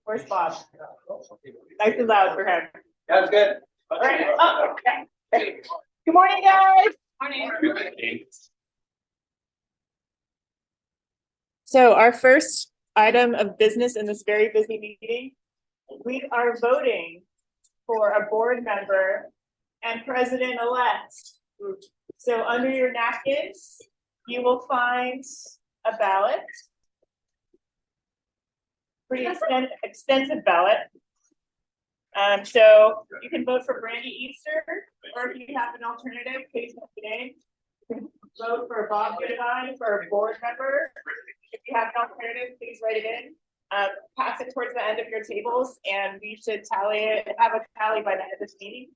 Where's Bob? Nice and loud for him. That's good. All right. Oh, okay. Good morning, guys. Morning. So our first item of business in this very busy meeting, we are voting for a board member and president-elect. So under your napkins, you will find a ballot. Pretty extensive ballot. So you can vote for Brandi Easter, or if you have an alternative, please put it in. You can vote for Bob Judevine for a board member. If you have an alternative, please write it in. Pass it towards the end of your tables, and we should tally it, have a tally by the end of this meeting,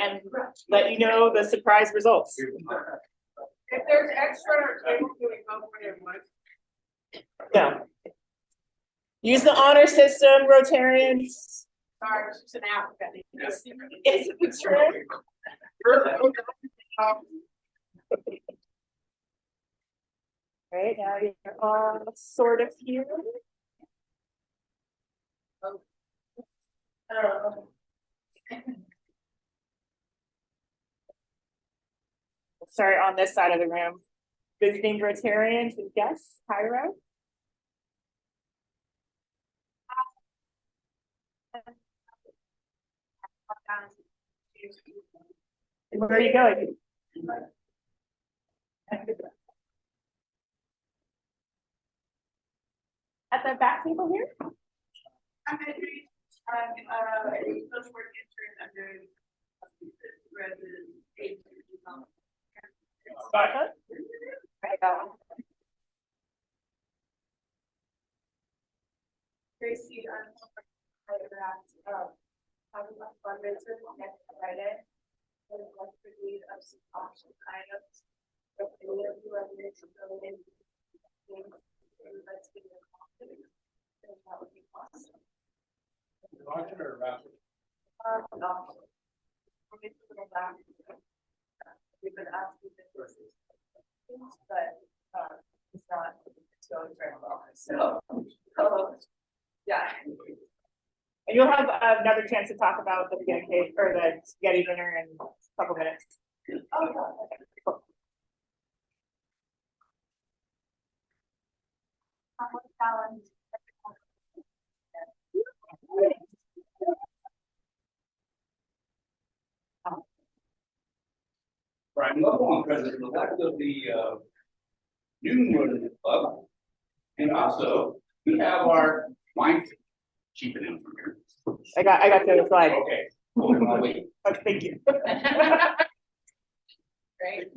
and let you know the surprise results. If there's extra tables, do we vote for it once? No. Use the honor system, Rotarians. Sorry, it's an African. Is it true? Right, now you're all sort of here. Start on this side of the room. Visiting Rotarians and guests, Cairo. Where are you going? At the back table here? I'm Henry. A social work intern under resident agency. Tracy, I'm fundraiser next Friday. And what's the need of some option items? If any of you are ready to go in, let's give you a call. And that would be awesome. No. We've been asking this, but it's not going very well. So, yeah. And you'll have another chance to talk about the spaghetti cake or the spaghetti dinner in a couple minutes. Oh, yeah. Okay. Cool. Brian Loveland, president-elect of the New Rotary Club. And also, we have our wine cheaping in from here. I got the slide. Okay. Hold on, I'll wait. Oh, thank you. Great.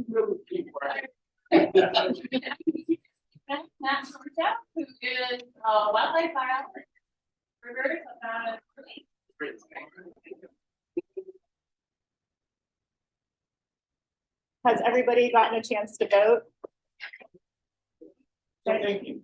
Matt Georgia, who is wildlife biologist. We're very about it. Has everybody gotten a chance to vote? Thank you.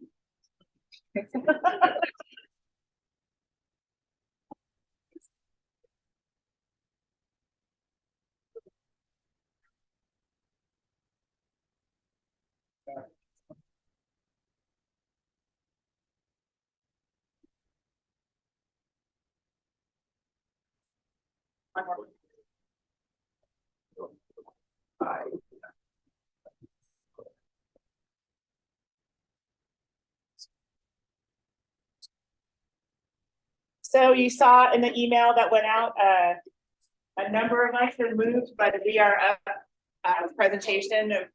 So you saw in the email that went out, a number of us were moved by the VRF presentation of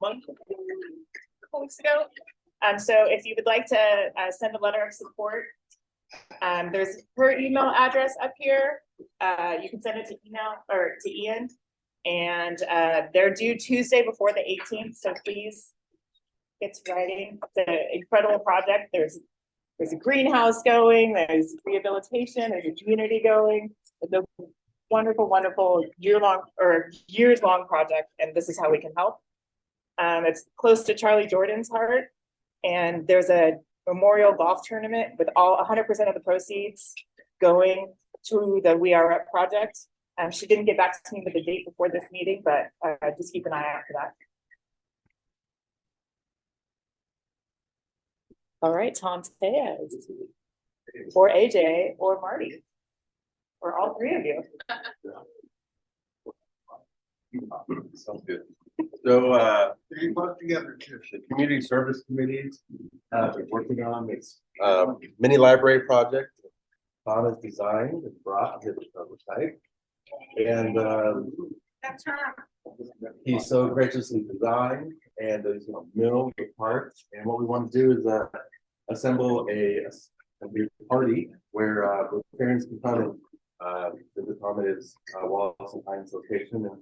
couple weeks ago. So if you would like to send a letter of support, there's her email address up here. You can send it to email or to Ian, and they're due Tuesday before the 18th. So please get to writing. It's an incredible project. There's a greenhouse going, there's rehabilitation, there's a community going. It's a wonderful, wonderful years-long project, and this is how we can help. It's close to Charlie Jordan's heart, and there's a memorial golf tournament with all 100% of the proceeds going to the We Are Up project. She didn't get back to me with the date before this meeting, but just keep an eye out for that. All right, Tom Tejas, or AJ, or Marty, or all three of you. Sounds good. So, they put together the community service committees, we're working on this, mini library project. Tom has designed and brought his oversight. And, he so graciously designed and is, mill the parts. And what we want to do is, assemble a party where, parents can come and, visit Tom at his, Wallace and Pines location and,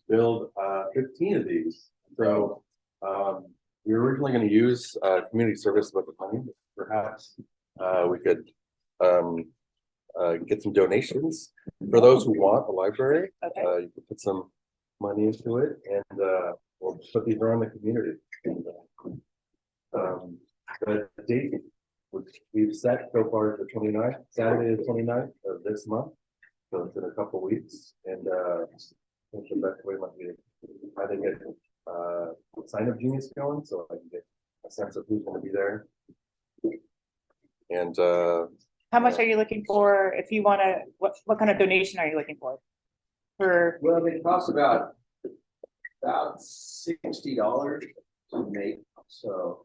build 15 of these. So we were originally going to use community service with the money. Perhaps we could get some donations for those who want a library. Okay. You could put some money into it, and we'll put these around the community. The date which we've set so far is the 29th, Saturday the 29th of this month. So it's in a couple weeks, and I think the best way might be to either get sign up genius going, so I can get a sense of who's going to be there. And How much are you looking for if you want to, what kind of donation are you looking for? Well, it costs about $60 to make, so,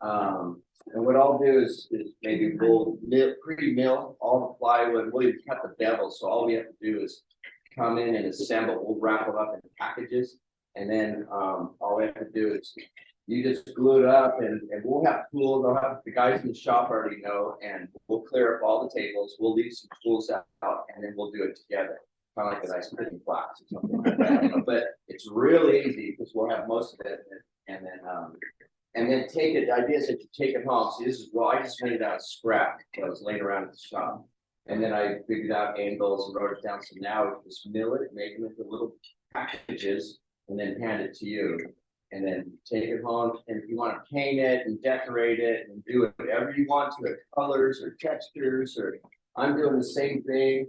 and what I'll do is maybe we'll pre-mill all the plywood, we'll even cut the bevel, so all we have to do is come in and assemble, we'll wrap them up in packages, and then, all we have to do is you just glue it up, and we'll have tools, I'll have the guys in the shop already know, and we'll clear up all the tables, we'll leave some tools out, and then we'll do it together. Kind of like a nice cooking class or something like that, but it's really easy because we'll have most of it, and then take it. The idea is that you take it home. See, this is well, I just made it out of scrap that I was laying around at the shop, and then I figured out angles and wrote it down. So now we just mill it, make them into little packages, and then hand it to you, and then take it home. And if you want to paint it and decorate it and do whatever you want to it, colors or textures, or I'm doing the same thing.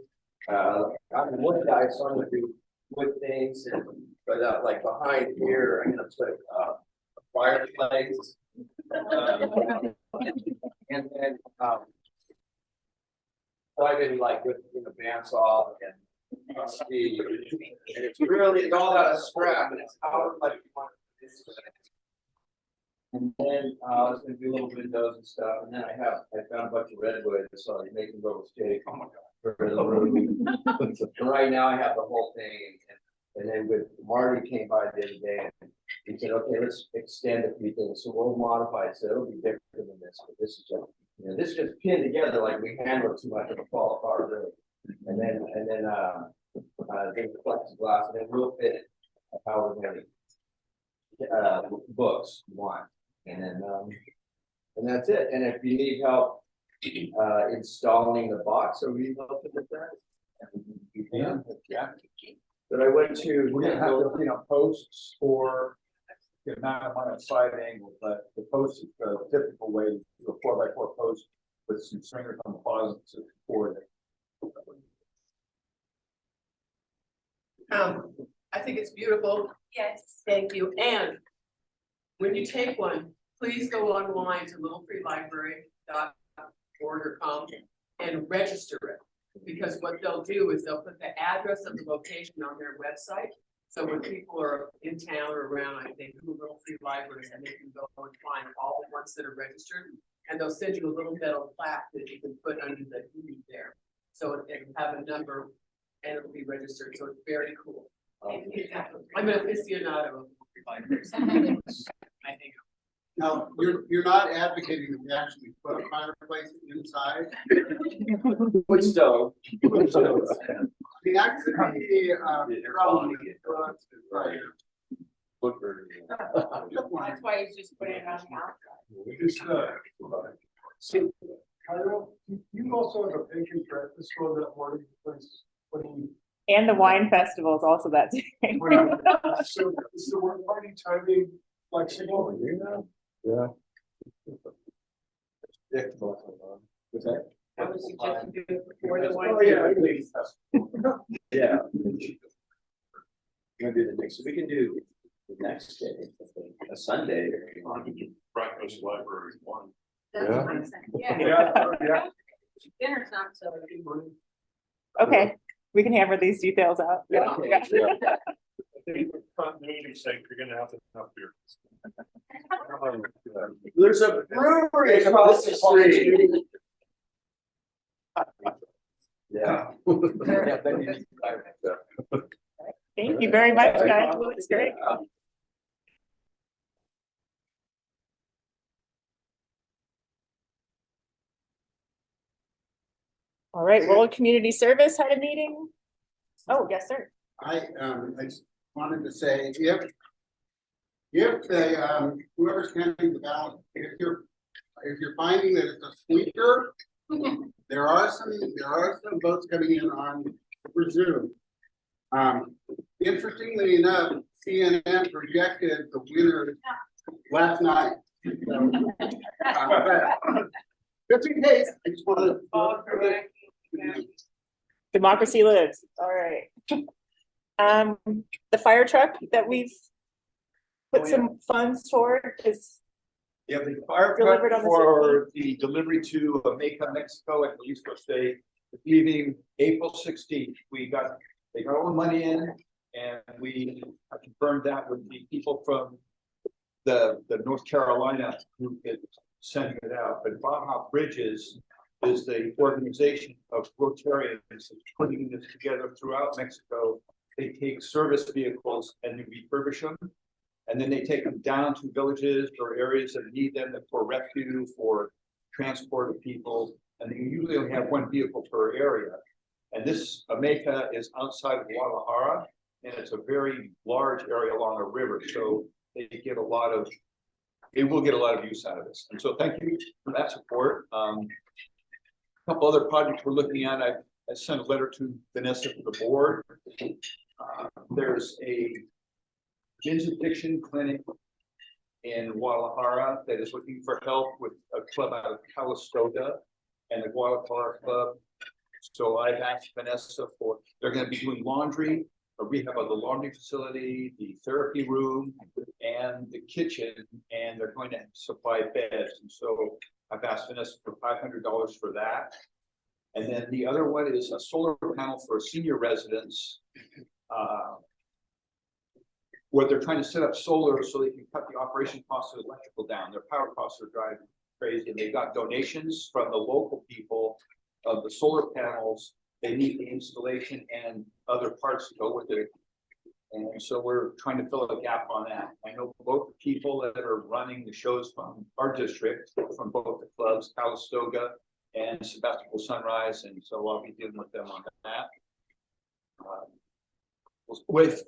I'm a wood guy, so I'm gonna do wood things, and but like behind here, I'm gonna put fireplace, and then so I did like with the bandsaw and it's really it's all out of scrap, and it's how much you want to do. And then I was gonna do little windows and stuff, and then I found a bunch of redwood, so I'm making little shake. Oh my God. For the room. And right now I have the whole thing, and then with Marty came by the other day and he said, okay, let's extend a few things. So we'll modify it, so it'll be different than this, but this is just, this is just pinned together, like we handle it too much, it'll fall apart really. And then the plexiglass, and then we'll fit it how we're gonna books you want. And then and that's it. And if you need help installing the box, or we help with that. Yeah. But I went to. We're gonna have to, posts for the amount of on a side angle, but the post is the typical way to do a 4x4 post with some stringers on the bottom to support it. I think it's beautiful. Yes. Thank you. And when you take one, please go online to littlefreelibrary.org or com and register it. Because what they'll do is they'll put the address of the location on their website. So when people are in town or around, I think, Little Free Libraries, and they can go and find all the ones that are registered. And they'll send you a little metal plaque that you can put under the deed there. So it'll have a number and it'll be registered. So it's very cool. I'm an aficionado of Little Free Libraries. I think. Now, you're not advocating that we actually put a fireplace inside. Wood stove. The actually, problem for us is Right. That's why he's just putting it on the outside. Just, so, Kyle, you also have a patron breakfast store that morning, putting. And the wine festival is also that day. So is the work party timing flexible? yeah. What's that? I would suggest you do it before the wine. Oh, yeah. Yeah. Gonna do the next, so we can do the next day, a Sunday. Breakfast library one. That's what I'm saying. Yeah. Dinner's not so. Okay, we can hammer these details out. Yeah. Yeah. For continuity's sake, you're gonna have to have beer. There's a brewery across the street. Yeah. Thank you very much, guys. Well, it's great. All right, World Community Service had a meeting. Oh, yes, sir. I just wanted to say, if the, whoever's counting the ballot, if you're finding that it's a squeaker, there are some votes coming in on Zoom. Interestingly enough, CNN projected the winner last night. So, just in case, I just wanted to. Democracy lives. All right. The fire truck that we've put some funds toward is Yeah, the fire Delivered truck on the for the delivery to Ameca, Mexico at Jalisco State, this evening, April 16th. They got all the money in, and we confirmed that with the people from the North Carolina group that sent it out. But Baja Bridges is the organization of Rotarians that's putting this together throughout Mexico. They take service vehicles and they refurbish them. And then they take them down to villages or areas that need them for rescue, for transport of people. And they usually only have one vehicle per area. And this Ameca is outside of Guadalajara, and it's a very large area along a river. So they will get a lot of use out of this. And so thank you for that support. A couple other projects we're looking at. I sent a letter to Vanessa for the board. There's a binge addiction clinic in Guadalajara that is looking for help with a club out of Jalisco and the Guadalajara club. So I've asked Vanessa they're going to be doing laundry, a rehab of the laundry facility, the therapy room, and the kitchen, and they're going to supply beds. And so I've asked Vanessa for $500 for that. And then the other one is a solar panel for senior residents, where they're trying to set up solar so they can cut the operation costs of electrical down. Their power costs are driving crazy, and they got donations from the local people of the solar panels. They need the installation and other parts to go with it. And so we're trying to fill a gap on that. I know both the people that are running the shows from our district, from both the clubs, Calistoga and Sebastopol Sunrise, and so I'll be dealing with them on that.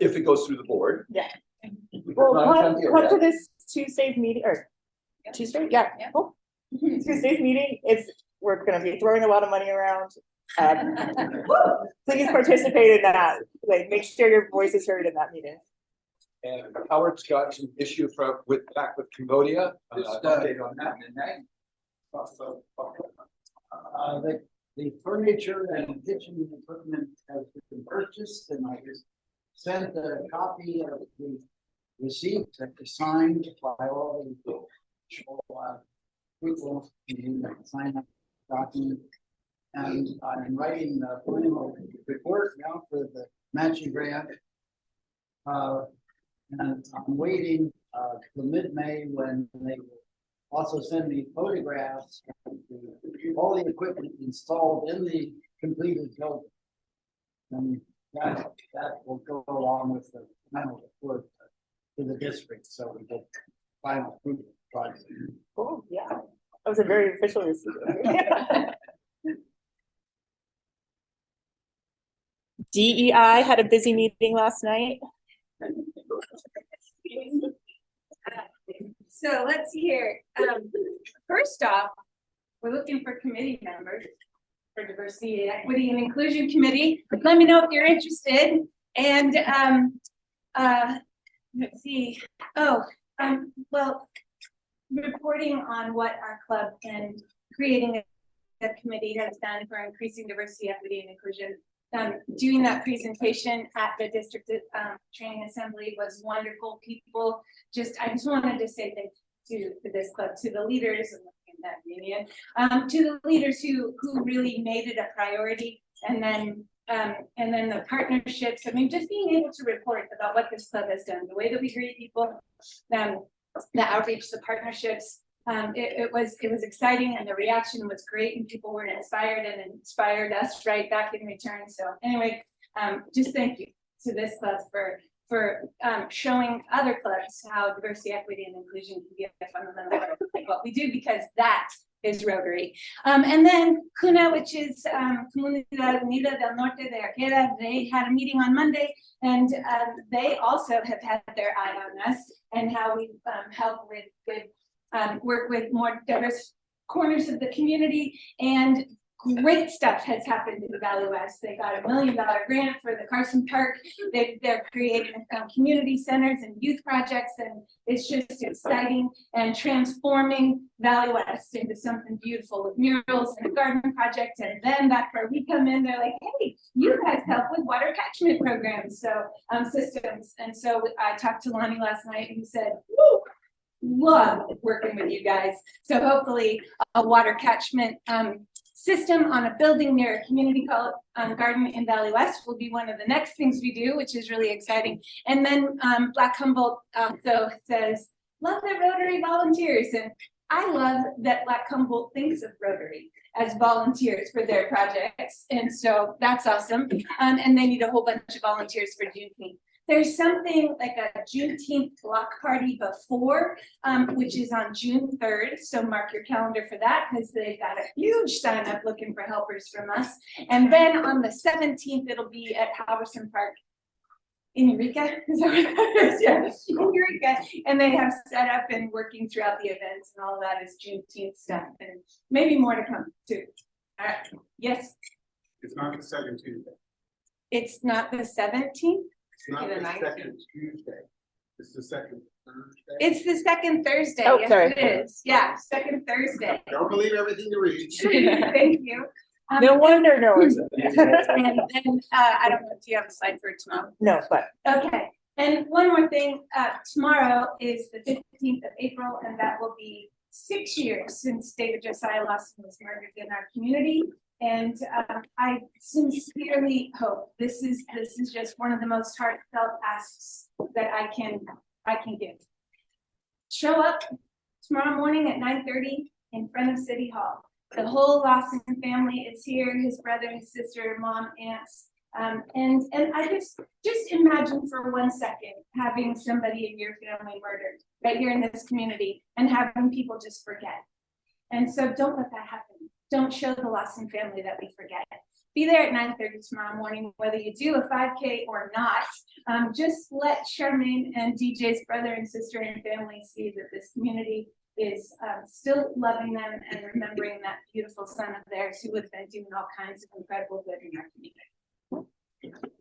If it goes through the board. Yeah. Well, come to this Tuesday's meeting, or Tuesday? Yeah. Oh. Tuesday's meeting, we're gonna be throwing a lot of money around. Please participate in that. Like, make sure your voice is heard in that meeting. And Howard's got some issue with Cambodia. Update on that. The furniture and kitchen equipment has been purchased, and I just sent a copy of the receipt that was signed by all the people who sign up document. And I'm writing the final report now for the matching grant. And I'm waiting till mid-May when they will also send me photographs of all the equipment installed in the completed building. And that will go along with the final report to the district, so we get final proof of the project. Cool, yeah. That was a very official receipt. DEI had a busy meeting last night. So let's see here. First off, we're looking for committee members for Diversity, Equity, and Inclusion Committee. Let me know if you're interested. And let's see. Oh, well, reporting on what our club and creating a committee has done for increasing diversity, equity, and inclusion. Doing that presentation at the district training assembly was wonderful. People I just wanted to say thank you to this club, to the leaders and that reunion. To the leaders who really made it a priority, and then the partnerships. I mean, just being able to report about what this club has done, the way that we greet people, the outreach, the partnerships. It was exciting, and the reaction was great, and people were inspired and inspired us right back in return. So anyway, just thank you to this club for showing other clubs how diversity, equity, and inclusion can be a fundamental part of what we do, because that is Rotary. And then CUNA, which is Comunidad Unida del Norte de Arquera, they had a meeting on Monday, and they also have had their eye on us and how we help with work with more diverse corners of the community, and great stuff has happened in the Valley West. They got $1 million grant for the Carson Park. They're creating community centers and youth projects, and it's just exciting and transforming Valley West into something beautiful with murals and a garden project. And then that's where we come in. They're like, hey, you guys help with water catchment programs, so systems. And so I talked to Lonnie last night, and he said, woo, love working with you guys. So hopefully a water catchment system on a building near a community garden in Valley West will be one of the next things we do, which is really exciting. And then Black Humboldt also says, love the Rotary volunteers. And I love that Black Humboldt thinks of Rotary as volunteers for their projects. And so that's awesome. And they need a whole bunch of volunteers for Juneteenth. There's something like a Juneteenth block party before, which is on June 3rd. So mark your calendar for that, because they've got a huge sign up looking for helpers from us. And then on the 17th, it'll be at Halverson Park in Eureka. Is that what it is? Yeah, in Eureka. And they have set up and working throughout the events, and all of that is Juneteenth stuff, and maybe more to come too. Yes. It's not the second Tuesday. It's not the 17th. It's not the second Tuesday. It's the second Thursday. It's the second Thursday. Oh, Yes, sorry. it is. Yeah, second Thursday. Don't believe everything you read. Thank you. No wonder no one's. And then, I don't know, do you have a slide for tomorrow? No, but Okay, and one more thing, tomorrow is the 15th of April, and that will be 6 years since David Josiah Lawson was murdered in our community. And I sincerely hope this is just one of the most heartfelt asks that I can give. Show up tomorrow morning at 9:30 in front of City Hall. The whole Lawson family is here, his brother, his sister, mom, aunts. And I just imagine for 1 second having somebody in your family murdered right here in this community, and having people just forget. And so don't let that happen. Don't show the Lawson family that we forget. Be there at 9:30 tomorrow morning, whether you do a 5K or not. Just let Charmaine and DJ's brother and sister and family see that this community is still loving them and remembering that beautiful son of theirs who has been doing all kinds of incredible good in our community.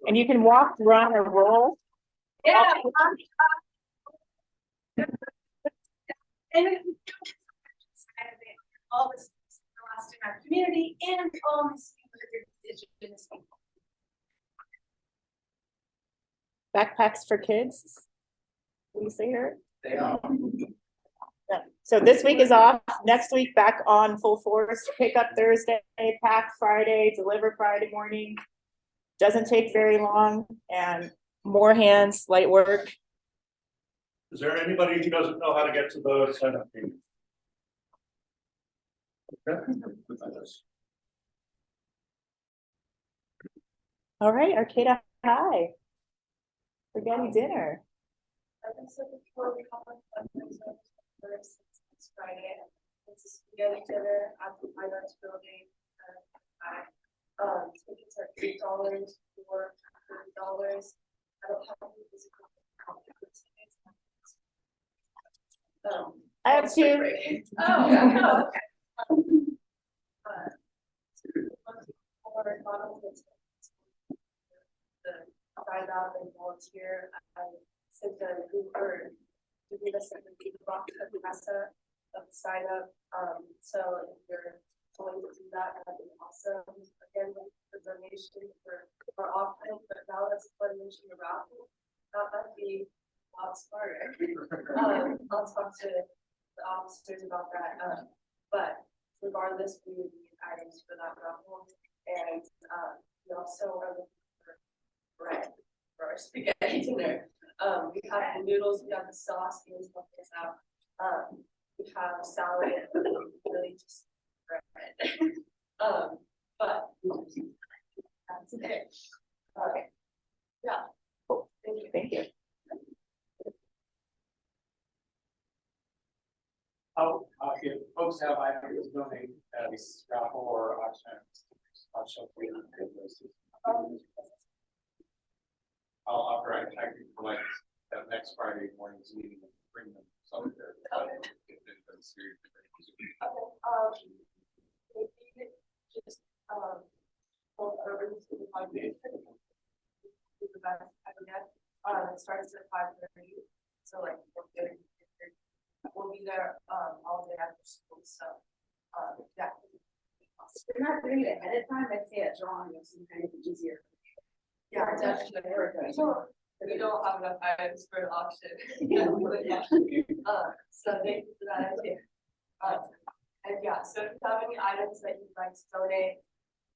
and you can walk, run, or roll. Yeah. And all this lost in our community, and all this indigenous people. Backpacks for kids. What do you say here? They are. Yeah. So this week is off. Next week back on full force. Pick up Thursday, pack Friday, deliver Friday morning. Doesn't take very long, and more hands, light work. Is there anybody who doesn't know how to get to the Senate meeting? Okay. All right, Arcata High. Spaghetti dinner. Friday, it's a spaghetti dinner at the Fine Arts Building. Tickets are $8 or $30. I don't have any physical tickets. I have two. Oh, okay. The sign up and volunteer. I sent a Uber to give us a box of Ameca of the sign up. So if you're going to do that, that'd be awesome. Again, the donation for offering, but now that's a donation raffle. That'd be a lot smarter. I'll talk to the officers about that. But regardless, we would need items for that raffle. And we also are looking for bread for our spaghetti dinner. We have the noodles, we have the sauce, and stuff like that. We have salad, really just bread. But that's it. Okay. Yeah. Thank you. Thank you. If folks have items to donate, this raffle or auction. I'll offer, I can collect that next Friday morning's meeting and bring them some there. Just, it starts at 5:30, so like, we'll be there, all day after school, so, yeah. We're not doing it ahead of time, I'd say a drawing is some kind of easier. Yeah, definitely. We don't have enough items for an auction. So thank you for that idea. And yeah, so if you have any items that you'd like to donate,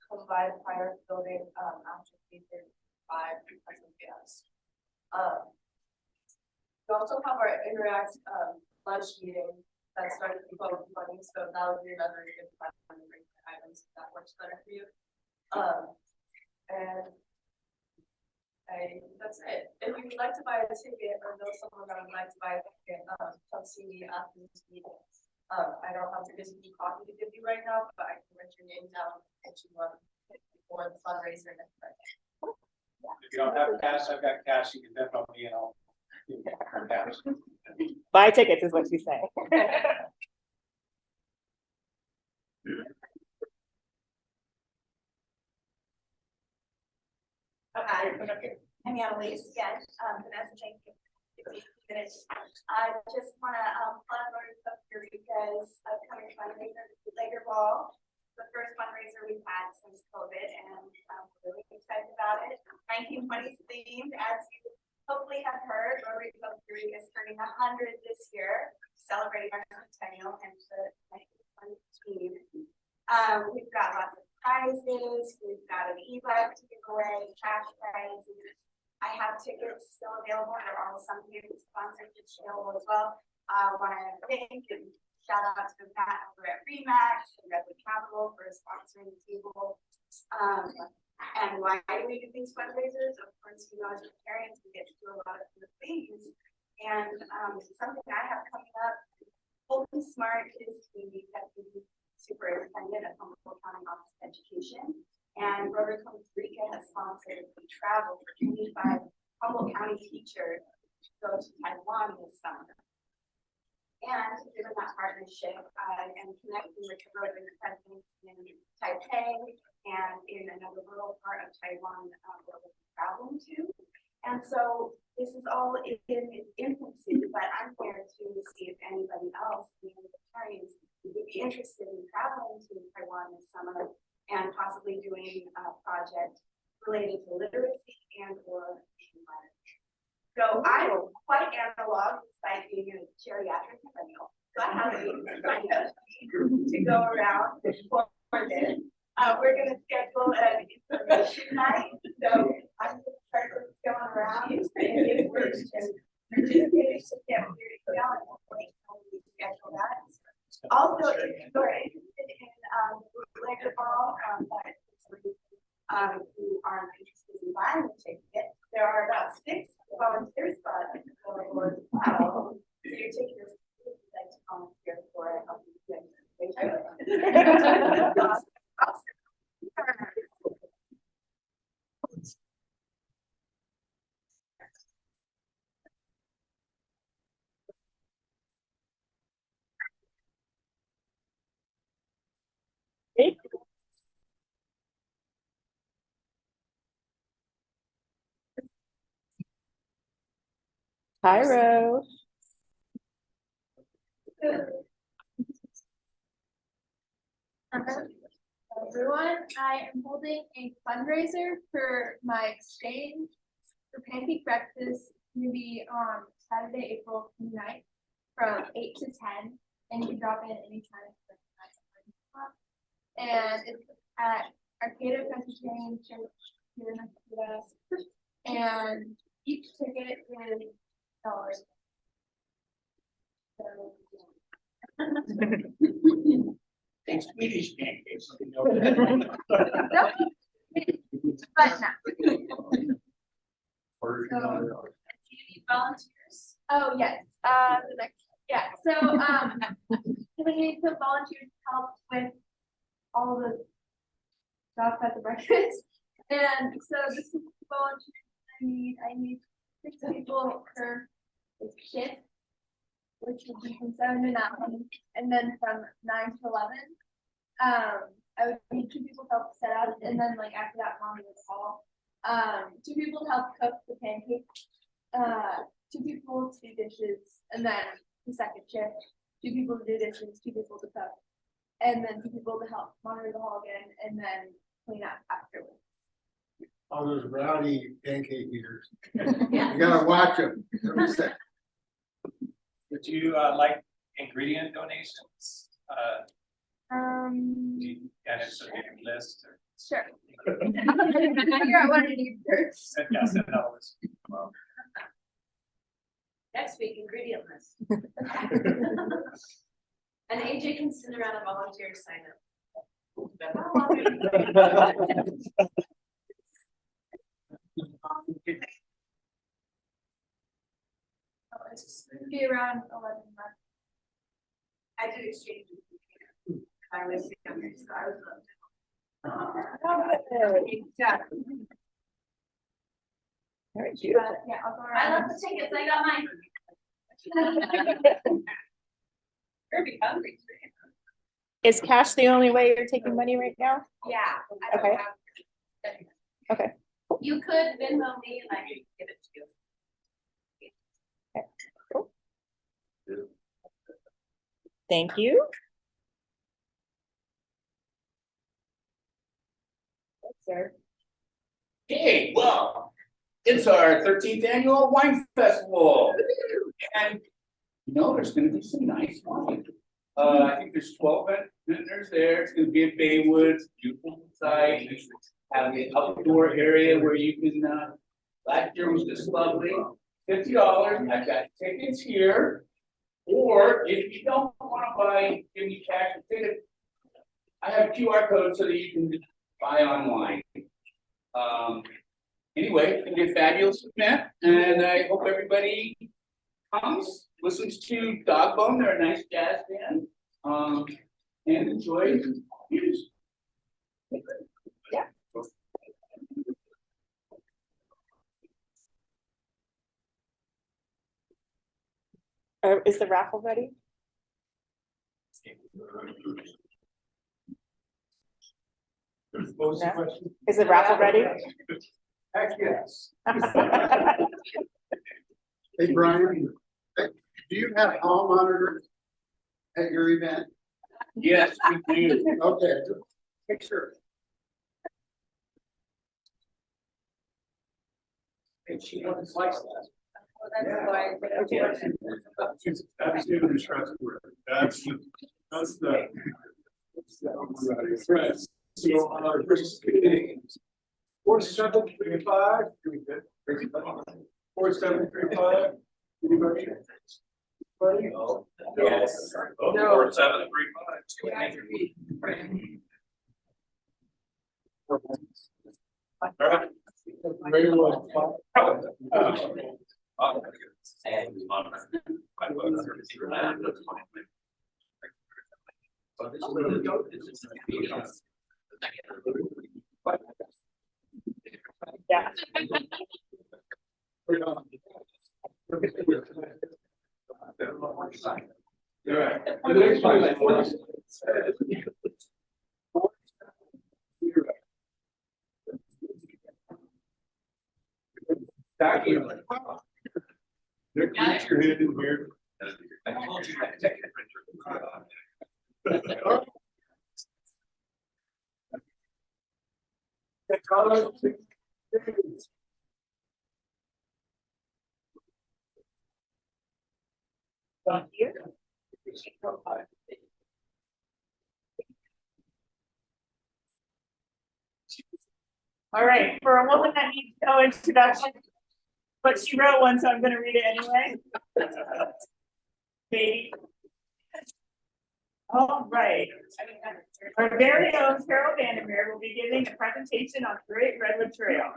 come by the fire building, after 3:35, because of gas. We also have our Interact, lunch meeting that started at 12:20, so that would be another good time to bring the items if that works better for you. And that's it. If you would like to buy a ticket or know someone that would like to buy a ticket, come see me after this meeting. I don't have the physical copy to give you right now, but I can write your name down and you want for the fundraiser next Friday. If you don't have cash, I've got cash, you can definitely me and I'll give you cash. Buy tickets is what she's saying. I'm Annalise again, Vanessa, thank you. I just want to plug Rotary Club here because upcoming fundraiser later ball, the first fundraiser we've had since COVID, and I'm really excited about it. 1920s themed, as you hopefully have heard, Rotary Club 3 is turning 100 this year, celebrating our centennial and the 1920 team. We've got lots of prizes, we've got an e-bike to give away, cash prizes. I have tickets still available. There are some tickets sponsorships available as well. I want to thank and shout out to Matt over at Remax and Redwood Capital for sponsoring the table. And why do we do these fundraisers? Of course, you know, as parents, we get to do a lot of good things. And something I have coming up, Fulton Smart is the deputy superintendent of Humboldt County Office of Education. And Rotary Club Eureka has sponsored the travel for 25 Humboldt County teachers to go to Taiwan this summer. And given that partnership, I am connecting with the Rotary presidents in Taipei and in another rural part of Taiwan where we're traveling to. And so this is all in its infancy, but I'm here to see if anybody else, the attorneys, would be interested in traveling to Taiwan this summer and possibly doing a project related to literacy and or environment. So I'm quite analog despite being a geriatric millennial. So I have to go around for this. We're going to schedule an information night. So I'm going to start going around and if we're just participating to get weird going, we schedule that. Also, if you're interested in later ball, who aren't interested in buying a ticket, there are about 6 volunteer spots available as well. So your ticket is like to volunteer for it. Hi, Rose. Everyone, I am holding a fundraiser for my exchange for pancake breakfast. It's going to be on Saturday, April 29th from 8 to 10, and you can drop in anytime. And it's at Arcata Presbyterian Church here in Ameca. And each ticket is $1. So, Thanks, Swedish pancakes. but not. Or, So- Do you need volunteers? Oh, yes, the next, yeah, so, we need some volunteers to help with all the stuff at the breakfast. And so this is the volunteers I need 6 people per shift, which would be from 7 to 9, and then from 9 to 11. I would need 2 people to help set out, and then like after that, Mommy would call. 2 people to help cook the pancakes. 2 people to do dishes, and then the second shift, 2 people to do dishes, 2 people to cook. And then 2 people to help monitor the hall again, and then clean up afterwards. All those rowdy pancake eaters. You gotta watch them. Would you like ingredient donations? And it's a big list or? Sure. Figure out what I need first. Yeah, send out a list. Next week, ingredient list. And AJ can send around a volunteer to sign up. Be around 11 months. I did exchange. I was younger, so I was. Exactly. Very beautiful. Yeah, I'll go I around. love the tickets, I got mine. You're hungry. Is cash the only way you're taking money right now? Yeah. I don't Okay. have- Okay. You could Venmo me and I could give it to you. Thank you. Yes, sir. Okay, well, it's our 13th annual wine festival. And, you know, there's gonna be some nice wine. I think there's 12 vendors there. It's gonna be at Baywood, beautiful site. Have an outdoor area where you can, last year was just lovely. $50, I've got tickets here. Or if you don't wanna buy, give me cash and ticket. I have QR codes so that you can buy online. Anyway, it's gonna be a fabulous event, and I hope everybody comes, listens to Dogbone, they're a nice jazz band, and enjoys music. Yeah. Is the raffle ready? What was the No. question? Is the raffle ready? Heck, yes. Hey, Brian, do you have hall monitors at your event? Yes, we do. Okay, make sure. And she wants likes that. That's why. She's absolutely trustworthy. That's the. Right. So, first, 4735, doing good. 4735, anybody? Anybody? Yes. No. 4735. All right. Very well. Yeah. All right. The next one is 47. Nick, put your hand in here. I told you to take a picture. Thank you. All right, for a woman that needs no introduction, but she wrote one, so I'm gonna read it anyway. Baby. All right. Our very own Carol Vander Meer will be giving a presentation on the Great Redwood Trail.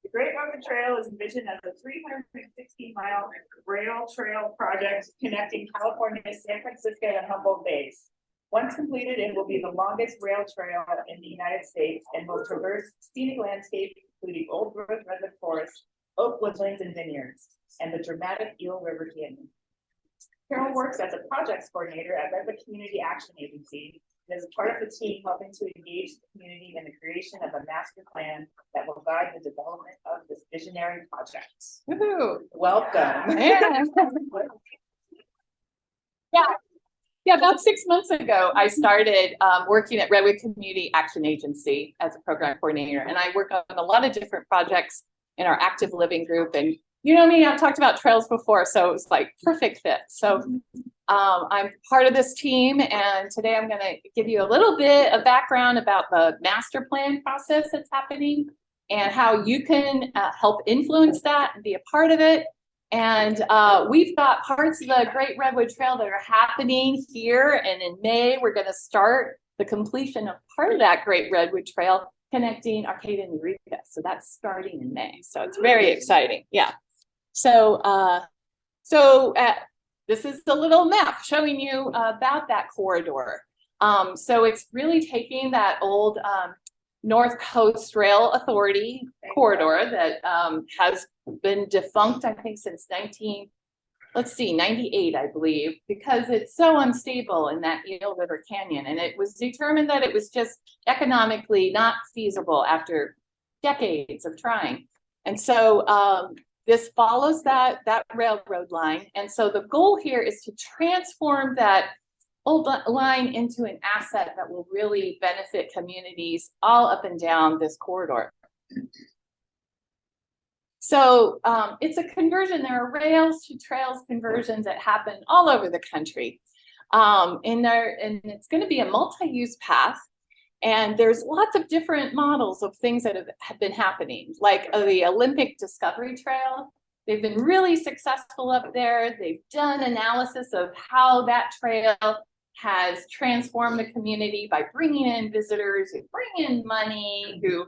The Great Redwood Trail is envisioned as a 360-mile rail trail project connecting California's San Francisco and Humboldt Bays. Once completed, it will be the longest rail trail in the United States and will traverse scenic landscapes, including old growth redwood forests, oak woodlands and vineyards, and the dramatic Eel River Canyon. Carol works as a projects coordinator at Redwood Community Action Agency and is a part of the team helping to engage the community in the creation of a master plan that will guide the development of this visionary project. Woohoo! Welcome. Yeah, about 6 months ago, I started working at Redwood Community Action Agency as a program coordinator, and I work on a lot of different projects in our active living group. And you know me, I've talked about trails before, so it was like perfect fit. So I'm part of this team, and today I'm going to give you a little bit of background about the master plan process that's happening and how you can help influence that and be a part of it. And we've got parts of the Great Redwood Trail that are happening here, and in May we're going to start the completion of part of that Great Redwood Trail connecting Arcata and Eureka. So that's starting in May. So it's very exciting. Yeah. So this is the little map showing you about that corridor. So it's really taking that old North Coast Rail Authority corridor that has been defunct, I think, since 98, I believe, because it's so unstable in that Eel River Canyon. And it was determined that it was just economically not feasible after decades of trying. And so this follows that railroad line. And so the goal here is to transform that old line into an asset that will really benefit communities all up and down this corridor. So it's a conversion. There are rails to trails conversions that happen all over the country. And it's going to be a multi-use path. And there's lots of different models of things that have been happening, like the Olympic Discovery Trail. They've been really successful up there. They've done analysis of how that trail has transformed the community by bringing in visitors who bring in money, who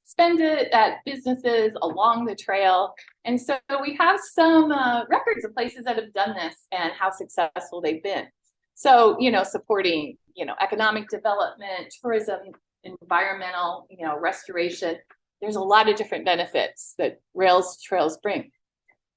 spend it at businesses along the trail. And so we have some records of places that have done this and how successful they've been. So, supporting, economic development, tourism, environmental, restoration. There's a lot of different benefits that trails bring.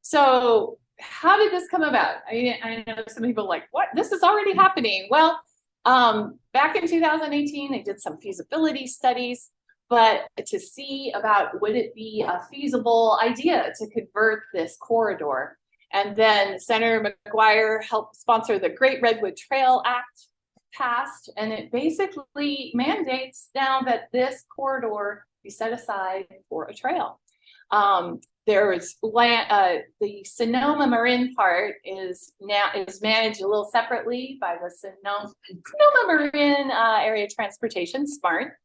So how did this come about? I know some people are like, what? This is already happening. Well, back in 2018, they did some feasibility studies, but to see about would it be a feasible idea to convert this corridor. And then Senator McGuire helped sponsor the Great Redwood Trail Act passed, and it basically mandates now that this corridor be set aside for a trail. There is land, the Sonoma Marin part is managed a little separately by the Sonoma Marin Area Transportation, SMART.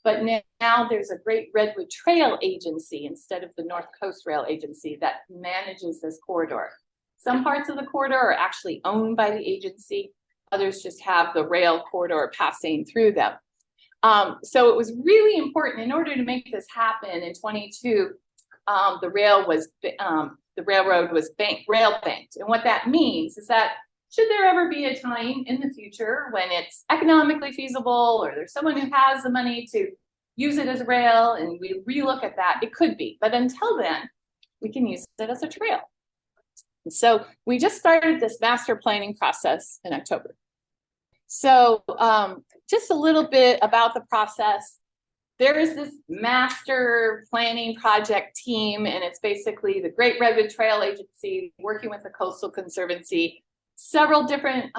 But now there's a Great Redwood Trail Agency instead of the North Coast Rail Agency that manages this corridor. Some parts of the corridor are actually owned by the agency. Others just have the rail corridor passing through them. So it was really important in order to make this happen in 22. The railroad was rail banked, and what that means is that should there ever be a time in the future when it's economically feasible, or there's someone who has the money to use it as a rail, and we relook at that, it could be. But until then, we can use it as a trail. And so we just started this master planning process in October. So just a little bit about the process. There is this master planning project team, and it's basically the Great Redwood Trail Agency working with the Coastal Conservancy, several different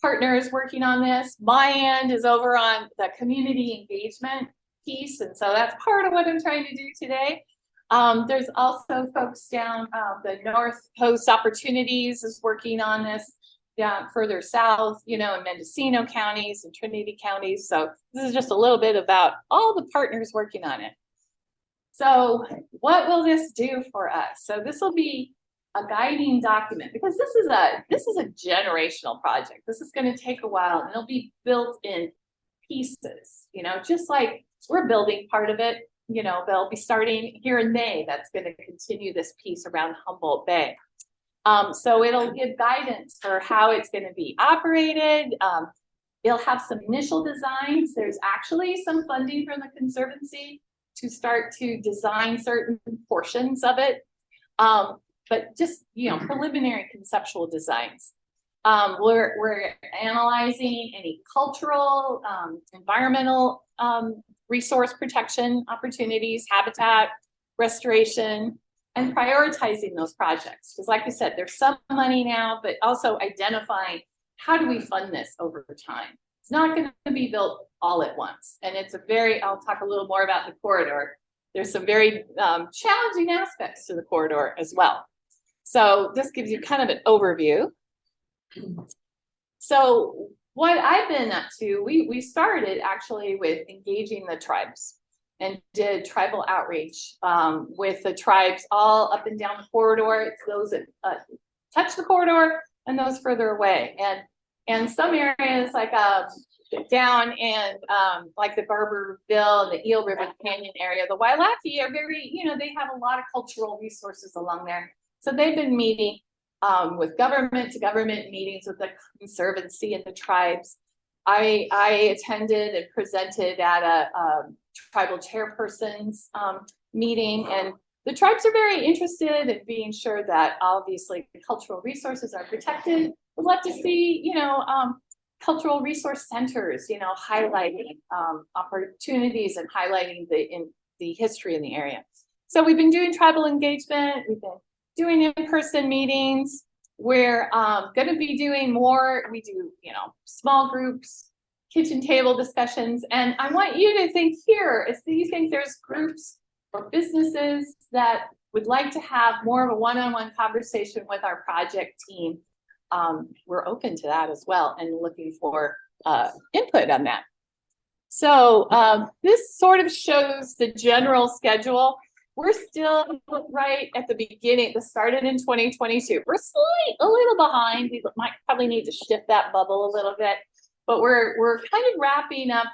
partners working on this. My end is over on the community engagement piece, and so that's part of what I'm trying to do today. There's also folks down the North Coast Opportunities is working on this. down further south, you know, in Mendocino counties and Trinity counties. So this is just a little bit about all the partners working on it. So what will this do for us? So this will be a guiding document, because this is a generational project. This is going to take a while, and it'll be built in pieces, you know, just like we're building part of it. You know, they'll be starting here in May. That's going to continue this piece around Humboldt Bay. So it'll give guidance for how it's going to be operated. It'll have some initial designs. There's actually some funding from the Conservancy to start to design certain portions of it. But just, you know, preliminary conceptual designs. We're analyzing any cultural, environmental resource protection opportunities, habitat restoration, and prioritizing those projects. Because like I said, there's some money now, but also identifying how do we fund this over time. It's not going to be built all at once. And it's I'll talk a little more about the corridor. There's some very challenging aspects to the corridor as well. So this gives you kind of an overview. So what I've been up to, we started actually with engaging the tribes and did tribal outreach with the tribes all up and down the corridor. It's those that touch the corridor and those further away. And some areas like down in like the Barberville and the Eel River Canyon area, the Wailaki are very, you know, they have a lot of cultural resources along there. So they've been meeting with government to government meetings with the Conservancy and the tribes. I attended and presented at a tribal chairperson's meeting, and the tribes are very interested in being sure that obviously the cultural resources are protected. We'd love to see, you know, cultural resource centers, you know, highlighting opportunities and highlighting the history in the area. So we've been doing tribal engagement. We've been doing in-person meetings. We're going to be doing more. We do, you know, small groups, kitchen table discussions. And I want you to think here, if you think there's groups or businesses that would like to have more of a one-on-one conversation with our project team, we're open to that as well and looking for input on that. So this sort of shows the general schedule. We're still right at the beginning. This started in 2022. We're a little behind. We might probably need to shift that bubble a little bit, but we're kind of wrapping up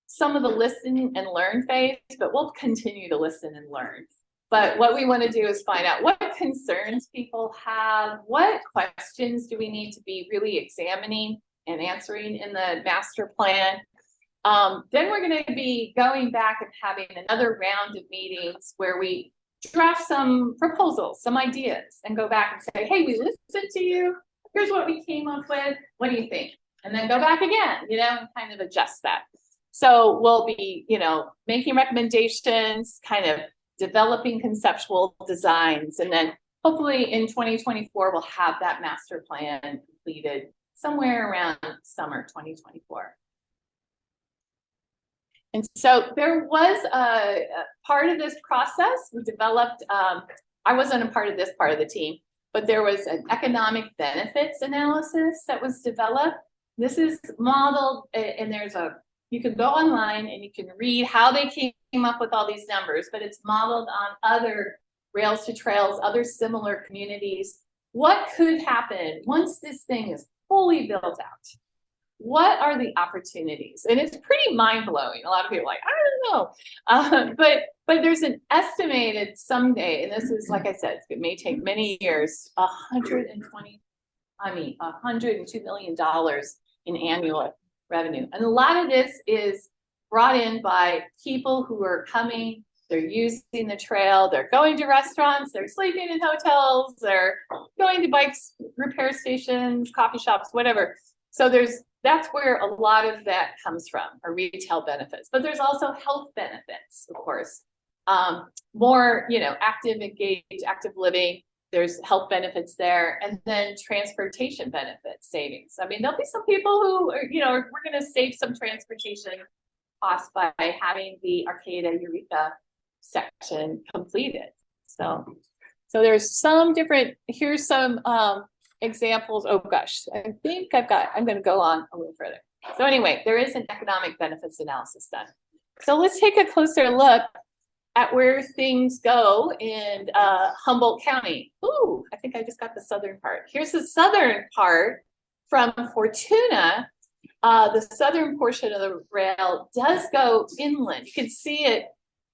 some of the listen and learn phase, but we'll continue to listen and learn. But what we want to do is find out what concerns people have, what questions do we need to be really examining and answering in the master plan. Then we're going to be going back and having another round of meetings where we draft some proposals, some ideas, and go back and say, hey, we listened to you. Here's what we came up with. What do you think? And then go back again, you know, and kind of adjust that. So we'll be, you know, making recommendations, kind of developing conceptual designs, and then hopefully in 2024, we'll have that master plan completed somewhere around summer 2024. And so there was a part of this process we developed. I wasn't a part of this part of the team, but there was an economic benefits analysis that was developed. This is modeled, and you can go online and you can read how they came up with all these numbers, but it's modeled on other rails to trails, other similar communities. What could happen once this thing is fully built out? What are the opportunities? And it's pretty mind-blowing. A lot of people are like, I don't know. But there's an estimated someday, and this is, like I said, it may take many years, $102 million in annual revenue. And a lot of this is brought in by people who are coming, they're using the trail, they're going to restaurants, they're sleeping in hotels, they're going to bikes, repair stations, coffee shops, whatever. So that's where a lot of that comes from, or retail benefits. But there's also health benefits, of course. More, you know, active, engaged, active living. There's health benefits there, and then transportation benefits, savings. I mean, there'll be some people who, are, you know, we're going to save some transportation costs by having the Arcata Eureka section completed. So there's some different. Here's some examples. Oh gosh, I think I'm gonna go on a little further. So anyway, there is an economic benefits analysis done. So let's take a closer look at where things go in Humboldt County. Ooh, I think I just got the southern part. Here's the southern part from Fortuna. The southern portion of the rail does go inland. You can see it.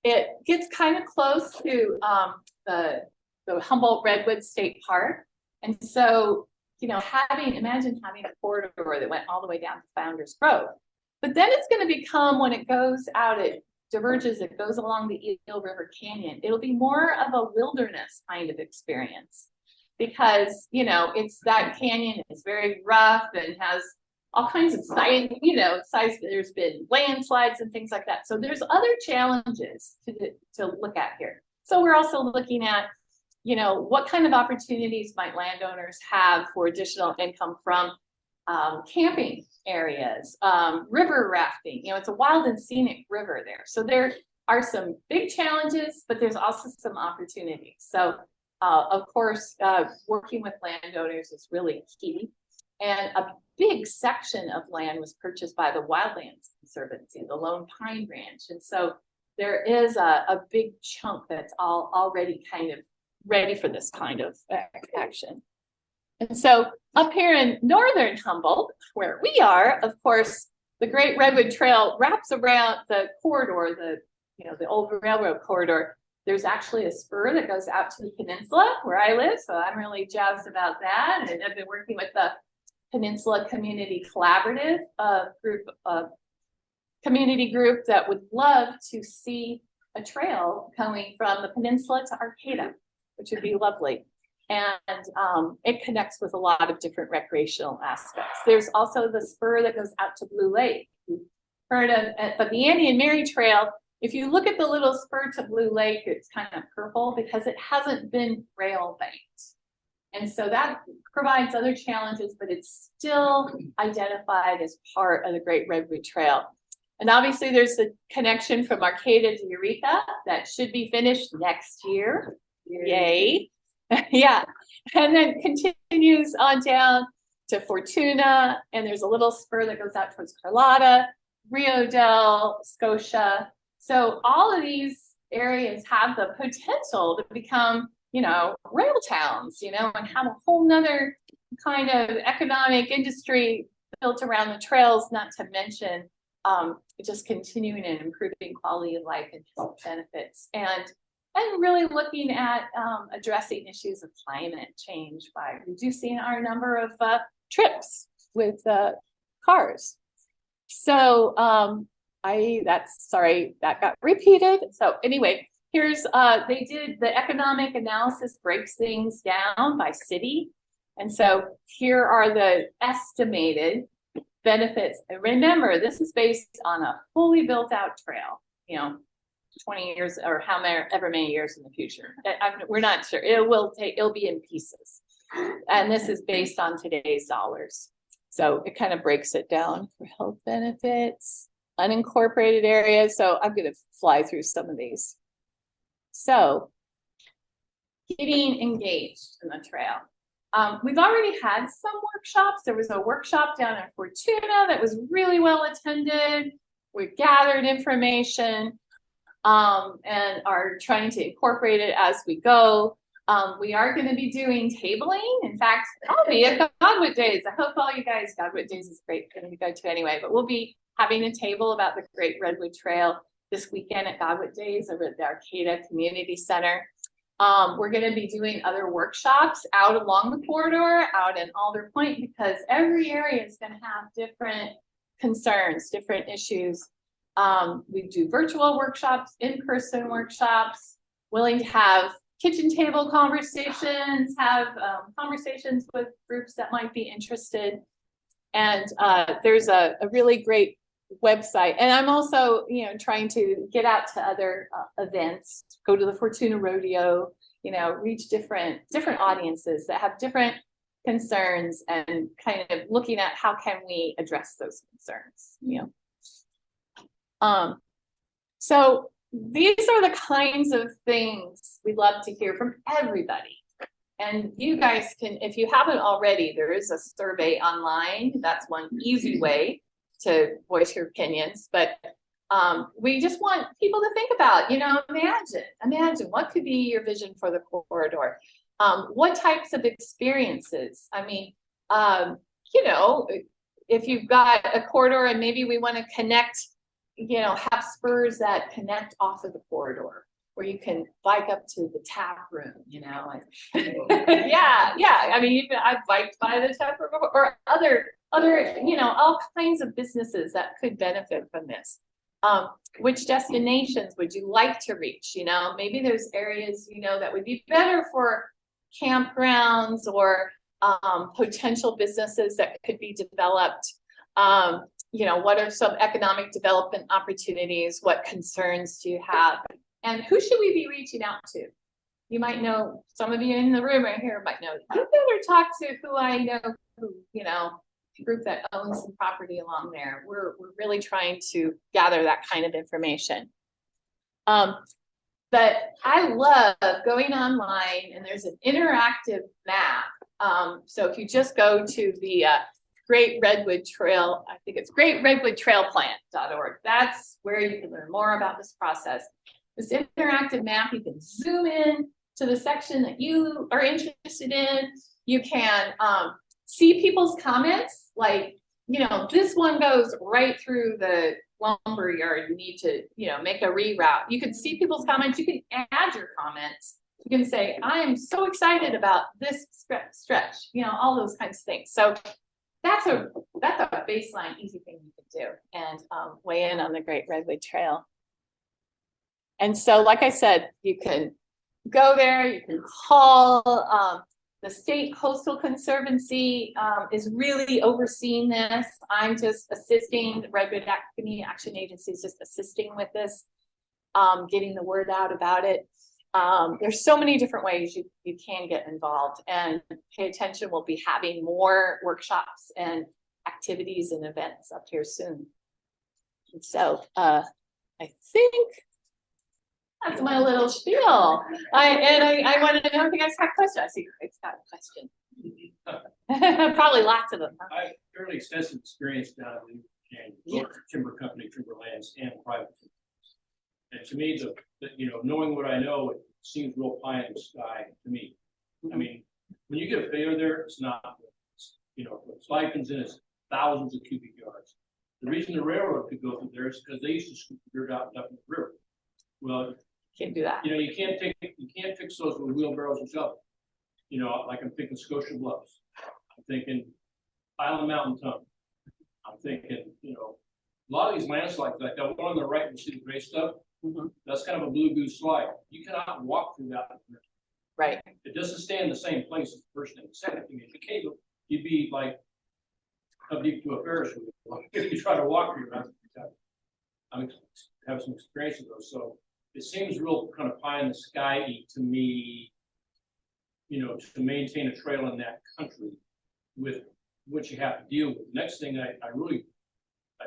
It gets kind of close to the Humboldt Redwood State Park. And so, you know, imagine having a corridor that went all the way down to Founder's Grove. But then it's going to become, when it goes out, it diverges, it goes along the Eel River Canyon. It'll be more of a wilderness kind of experience because, you know, that canyon is very rough and has all kinds of size, there's been landslides and things like that. So there's other challenges to look at here. So we're also looking at, you know, what kind of opportunities might landowners have for additional income from camping areas, river rafting. You know, it's a wild and scenic river there. So there are some big challenges, but there's also some opportunities. So of course, working with landowners is really key. And a big section of land was purchased by the Wildlands Conservancy, the Lone Pine Ranch. And so there is a big chunk that's already kind of ready for this kind of action. And so up here in northern Humboldt, where we are, of course, the Great Redwood Trail wraps around the corridor, the old railroad corridor. There's actually a spur that goes out to the peninsula where I live. So I'm really jazzed about that. And I've been working with the Peninsula Community Collaborative community group that would love to see a trail going from the peninsula to Arcata, which would be lovely. And it connects with a lot of different recreational aspects. There's also the spur that goes out to Blue Lake. You've heard of, but the Annie and Mary Trail, if you look at the little spur to Blue Lake, it's kind of purple because it hasn't been rail banked. And so that provides other challenges, but it's still identified as part of the Great Redwood Trail. And obviously there's a connection from Arcata to Eureka that should be finished next year. Yay. Yeah. And then continues on down to Fortuna. And there's a little spur that goes out towards Carlotta, Rio del Scotia. So all of these areas have the potential to become, you know, rail towns, you know, and have a whole nother kind of economic industry built around the trails, not to mention just continuing and improving quality of life and health benefits, and really looking at addressing issues of climate change by reducing our number of trips with cars. So that got repeated. So anyway, here's, they did the economic analysis, breaks things down by city. And so here are the estimated benefits. And remember, this is based on a fully built out trail, you know, 20 years or however many years in the future. We're not sure. It'll be in pieces. And this is based on today's dollars. So it kind of breaks it down for health benefits, unincorporated areas. So I'm going to fly through some of these. So getting engaged in the trail. We've already had some workshops. There was a workshop down in Fortuna that was really well attended. We gathered information and are trying to incorporate it as we go. We are going to be doing tabling. In fact, I'll be at Godwood Days. I hope all you guys, Godwood Days is great for me to go to anyway, but we'll be having a table about the Great Redwood Trail this weekend at Godwood Days over at the Arcata Community Center. We're going to be doing other workshops out along the corridor, out in Alder Point, because every area is going to have different concerns, different issues. We do virtual workshops, in-person workshops, willing to have kitchen table conversations, have conversations with groups that might be interested. And there's a really great website. And I'm also, you know, trying to get out to other events, go to the Fortuna Rodeo, you know, reach different audiences that have different concerns and kind of looking at how can we address those concerns, you know. So these are the kinds of things we'd love to hear from everybody. And you guys can, if you haven't already, there is a survey online. That's one easy way to voice your opinions. But we just want people to think about, imagine what could be your vision for the corridor. What types of experiences? I mean, if you've got a corridor and maybe we want to connect, have spurs that connect off of the corridor, where you can bike up to the tap room, yeah. I mean, I've biked by the tap room or other, all kinds of businesses that could benefit from this. Which destinations would you like to reach? Maybe there's areas, that would be better for campgrounds or potential businesses that could be developed. What are some economic development opportunities? What concerns do you have? And who should we be reaching out to? You might know, some of you in the room right here might know, you better talk to who I know, group that owns some property along there. We're really trying to gather that kind of information. But I love going online, and there's an interactive map. So if you just go to the Great Redwood Trail, I think it's greatredwoodtrailplan.org. That's where you can learn more about this process. This interactive map, you can zoom in to the section that you are interested in. You can see people's comments, like, this one goes right through the lumber yard. You need to, make a reroute. You can see people's comments. You can add your comments. You can say, I am so excited about this stretch, all those kinds of things. So that's a baseline easy thing you can do, and weigh in on the Great Redwood Trail. And so, like I said, you can go there, you can call. The State Coastal Conservancy is really overseeing this. I'm just assisting. The Redwood Community Action Agency is just assisting with this, getting the word out about it. There's so many different ways you can get involved, and pay attention. We'll be having more workshops and activities and events up here soon. And so I think that's my little spiel. I wanted to know if you guys have questions. I see Craig's got a question. Probably lots of them. Huh? I have fairly extensive experience down in both timber company, timberlands, and private. And to me, knowing what I know, it seems real pie in the sky to me. I mean, when you get a failure there, it's not. What slide comes in is thousands of cubic yards. The reason the railroad could go through there is because they used to scoop the dirt out and dump in the river. Well, can't do that. You can't fix those with wheelbarrows and shovels. Like I'm thinking Scotia Bluffs. I'm thinking Island Mountain Tunnel. I'm thinking, a lot of these landslides, like that one on the right, you see the gray stuff. That's kind of a blue goose slide. You cannot walk through that. Right. It doesn't stay in the same place as the first and the second thing. If you came, you'd be like up deep to a Ferris wheel if you try to walk through that. I have some experience with those, so it seems real kind of pie in the sky to me, to maintain a trail in that country with what you have to deal with. The next thing I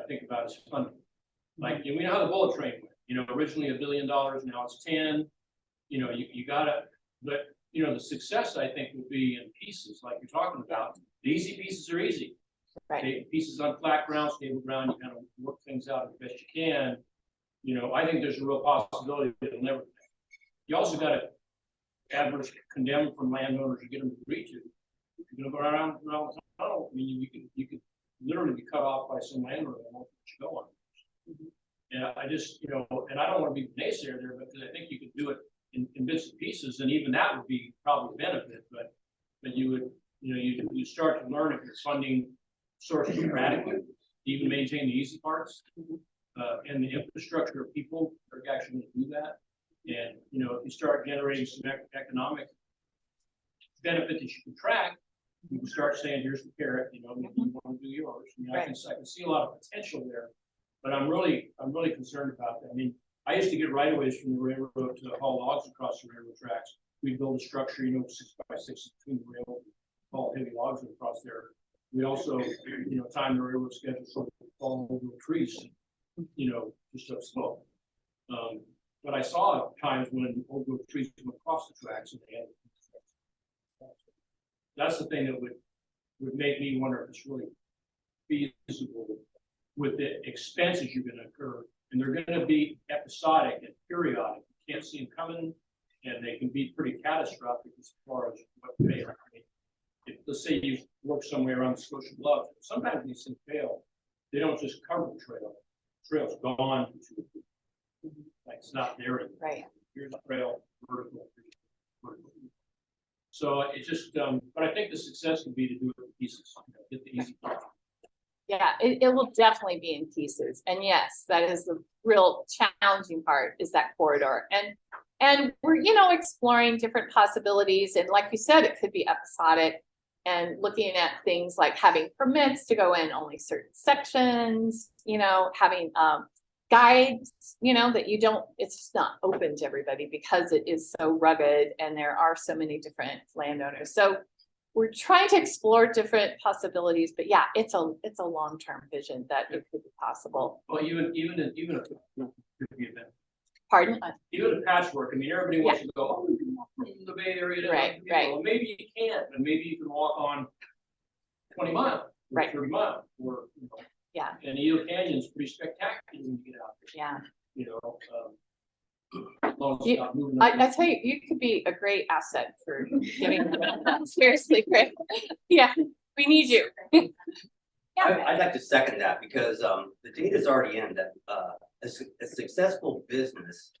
think about is funding. Like, we know how the bullet train went. Originally $1 billion, now it's 10. You gotta, but the success I think will be in pieces like you're talking about. The easy pieces are easy. Right. Pieces on flat ground, stable ground, you kind of work things out as best you can. I think there's a real possibility that it'll never. You also got to adverse condemn from landowners to get them to agree to. If you're going to go around the tunnel, I mean, you could literally be cut off by some landowner that won't let you go on. Yeah, I just, and I don't want to be the naysayer there, because I think you could do it in bits and pieces, and even that would be probably a benefit. But you would, you start to learn if your funding sources are adequate, even maintain the easy parts. And the infrastructure of people are actually going to do that. And, if you start generating some economic benefit that you can track, you can start saying, here's the carrot, you want to do yours. I can see a lot of potential there, but I'm really concerned about that. I mean, I used to get right-of-ways from the railroad to haul logs across the railroad tracks. We'd build a structure, 6 by 6 between the railroad, haul heavy logs across there. We also, time the railroad schedule so we fall over trees. Just up slope. But I saw times when old growth trees come across the tracks and they had That's the thing that would make me wonder if it's really feasible with the expenses you're gonna incur, and they're gonna be episodic and periodic. You can't see them coming, and they can be pretty catastrophic as far as what fail. I mean, if, let's say you work somewhere around Scotia Bluff, sometimes these things fail. They don't just cover the trail. The trail's gone. Like it's not there anymore. Right. Here's the trail, vertical. So it just, but I think the success would be to do it in pieces, get the easy part. Yeah, it will definitely be in pieces. And yes, that is the real challenging part, is that corridor. And we're, you know, exploring different possibilities. And like you said, it could be episodic, and looking at things like having permits to go in only certain sections, you know, having guides, you know, that you don't, it's just not open to everybody because it is so rugged and there are so many different landowners. So we're trying to explore different possibilities, but yeah, it's a long-term vision that it could be possible. Well, even if could be a benefit. Pardon? Even a patchwork, I mean, everybody wants to go, oh, you can walk from the Bay Area. To Right, the, right. Well, maybe you can't, and maybe you can walk on 20 miles, or Right. 30 miles, or, you know, Yeah, and Eel Canyon's pretty spectacular when you get out there. yeah. You know, as long as You- it's not moving up. I tell you, you could be a great asset for giving, seriously, Chris. Yeah, we need you. I'd like to second that because the data's already in that a successful business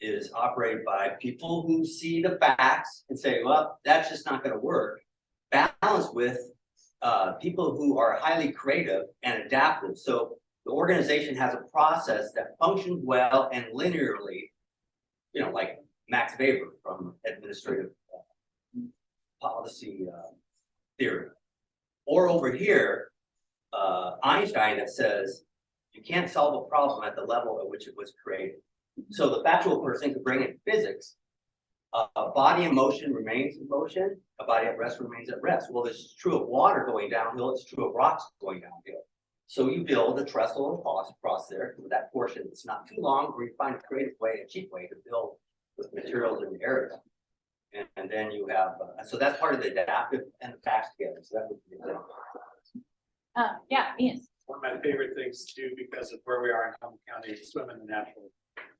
is operated by people who see the facts and say, well, that's just not gonna work. Balanced with people who are highly creative and adaptive. So the organization has a process that functions well and linearly, you know, like Max Weber from administrative policy theory. Or over here, Einstein that says you can't solve a problem at the level at which it was created. So the factual person could bring in physics. A body in motion remains in motion, a body at rest remains at rest. Well, this is true of water going downhill, it's true of rocks going downhill. So you build a trestle across there with that portion. It's not too long, or you find a creative way, a cheap way to build with materials in the area. And then you have, so that's part of the adaptive and the facts together. So that would be Yeah, Ian. One of my favorite things to do because of where we are in Humboldt County is swim in the natural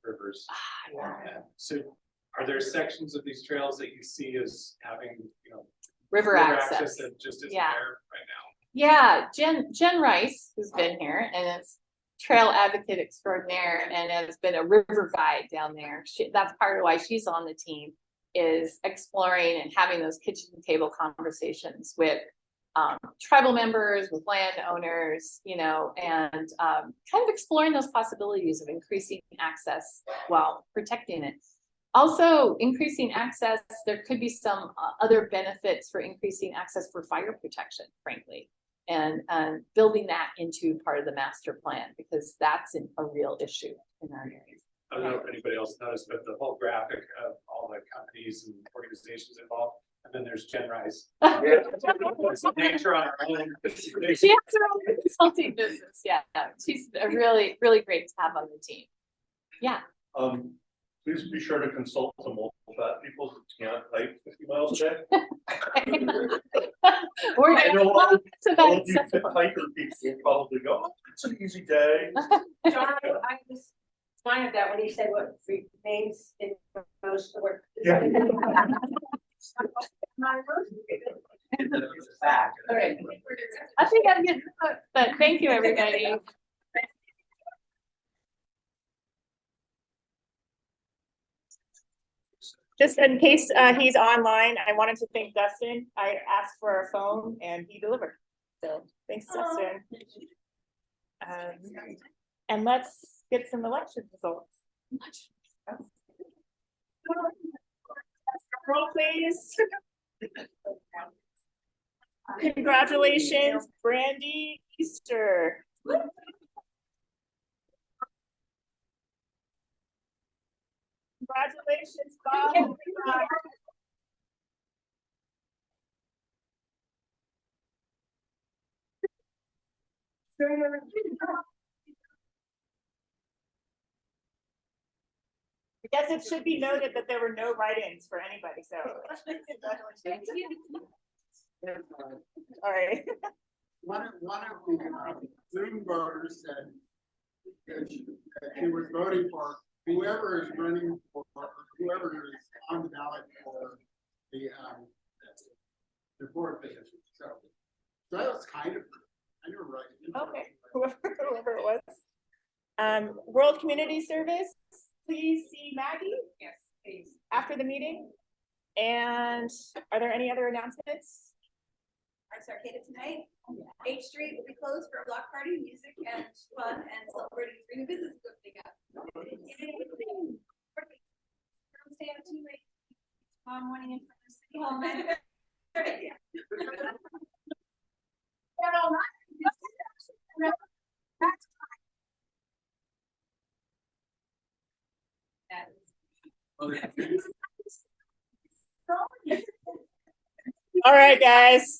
rivers. Yeah. So are there sections of these trails that you see as having, you know, River access. that just isn't Yeah. there right now? Yeah, Jen Rice, who's been here and is trail advocate extraordinaire and has been a river guide down there. That's part of why she's on the team, is exploring and having those kitchen table conversations with tribal members, with landowners, you know, and kind of exploring those possibilities of increasing access while protecting it. Also, increasing access, there could be some other benefits for increasing access for fire protection, frankly, and building that into part of the master plan, because that's a real issue in our area. I don't know if anybody else noticed, but the whole graphic of all the companies and organizations involved, and then there's Jen Rice. Nature on our own. She has her own consulting business. Yeah, she's a really, really great to have on the team. Yeah. Please be sure to consult some old-fat people who can't hike 50 miles a day. We're I know gonna all about of you hiker people will probably go, oh, it's an easy day. John, I just wanted that when you said what remains in most of the work. Yeah. It's a fact. All right. I think I'm getting hooked, but thank you, everybody. Just in case he's online, I wanted to thank Dustin. I asked for a phone and he delivered. So thanks, Dustin. And let's get some election results. Roll, please. Congratulations, Brandi Easter. Congratulations, Bob. I guess it should be noted that there were no write-ins for anybody, so. All right. One of the Zoom voters said that she was voting for whoever is running for, whoever is on the ballot for the board position. So that was kind of right. Okay, whoever it was. World Community Service, please see Maggie. Yes, please. After the meeting. And are there any other announcements? Arts Arcade tonight. 8th Street will be closed for a block party, music and fun and celebrating 3 new businesses opening up. Stay up too late tomorrow morning in front of City Hall. All right, guys.